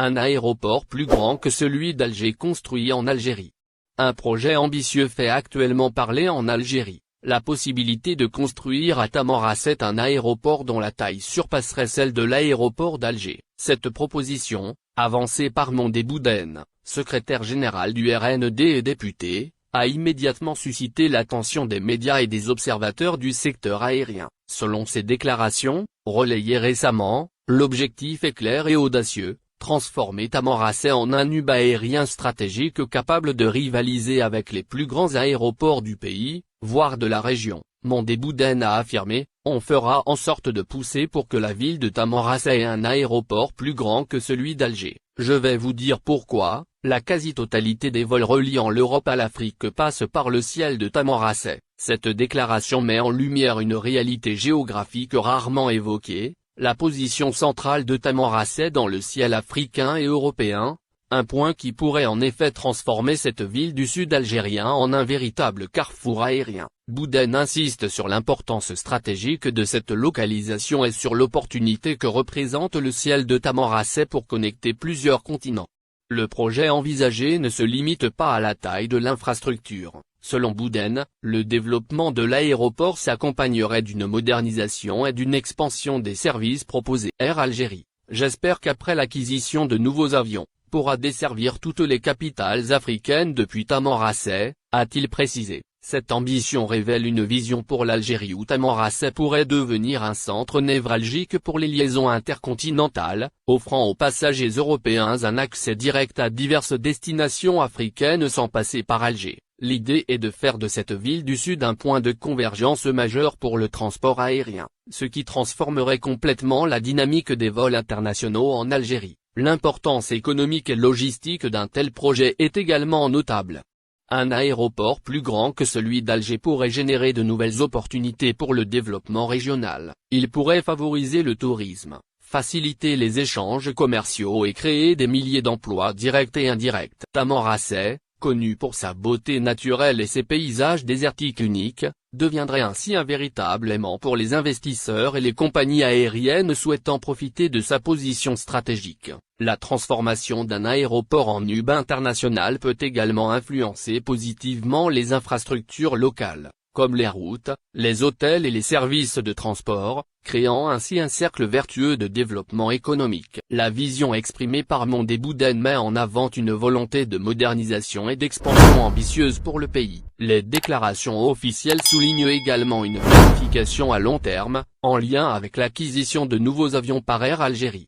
un aéroport plus grand que celui d'Alger construit en Algérie. Un projet ambitieux fait actuellement parler en Algérie, la possibilité de construire à Tamanrasset un aéroport dont la taille surpasserait celle de l'aéroport d'Alger. Cette proposition, avancée par Mondé Boudene, secrétaire général du RND et député, a immédiatement suscité l'attention des médias et des observateurs du secteur aérien. Selon ses déclarations, relayées récemment, l'objectif est clair et audacieux, transformer Tamanrasset en un hub aérien stratégique capable de rivaliser avec les plus grands aéroports du pays, voire de la région. Mondé Boudene a affirmé, on fera en sorte de pousser pour que la ville de Tamanrasset ait un aéroport plus grand que celui d'Alger. Je vais vous dire pourquoi, la quasi-totalité des vols reliant l'Europe à l'Afrique passe par le ciel de Tamanrasset. Cette déclaration met en lumière une réalité géographique rarement évoquée, la position centrale de Tamanrasset dans le ciel africain et européen, un point qui pourrait en effet transformer cette ville du sud algérien en un véritable carrefour aérien. Boudene insiste sur l'importance stratégique de cette localisation et sur l'opportunité que représente le ciel de Tamanrasset pour connecter plusieurs continents. Le projet envisagé ne se limite pas à la taille de l'infrastructure. Selon Boudene, le développement de l'aéroport s'accompagnerait d'une modernisation et d'une expansion des services proposés. Air Algérie, j'espère qu'après l'acquisition de nouveaux avions, pourra desservir toutes les capitales africaines depuis Tamanrasset, a-t-il précisé. Cette ambition révèle une vision pour l'Algérie où Tamanrasset pourrait devenir un centre névralgique pour les liaisons intercontinentales, offrant aux passagers européens un accès direct à diverses destinations africaines sans passer par Alger. L'idée est de faire de cette ville du Sud un point de convergence majeur pour le transport aérien, ce qui transformerait complètement la dynamique des vols internationaux en Algérie. L'importance économique et logistique d'un tel projet est également notable. Un aéroport plus grand que celui d'Alger pourrait générer de nouvelles opportunités pour le développement régional. Il pourrait favoriser le tourisme, faciliter les échanges commerciaux et créer des milliers d'emplois directs et indirects. Tamanrasset, connu pour sa beauté naturelle et ses paysages désertiques uniques, deviendrait ainsi un véritable aimant pour les investisseurs et les compagnies aériennes souhaitant profiter de sa position stratégique. La transformation d'un aéroport en hub international peut également influencer positivement les infrastructures locales, comme les routes, les hôtels et les services de transport, créant ainsi un cercle vertueux de développement économique. La vision exprimée par Mondé Boudene met en avant une volonté de modernisation et d'expansion ambitieuse pour le pays. Les déclarations officielles soulignent également une planification à long terme, en lien avec l'acquisition de nouveaux avions par Air Algérie.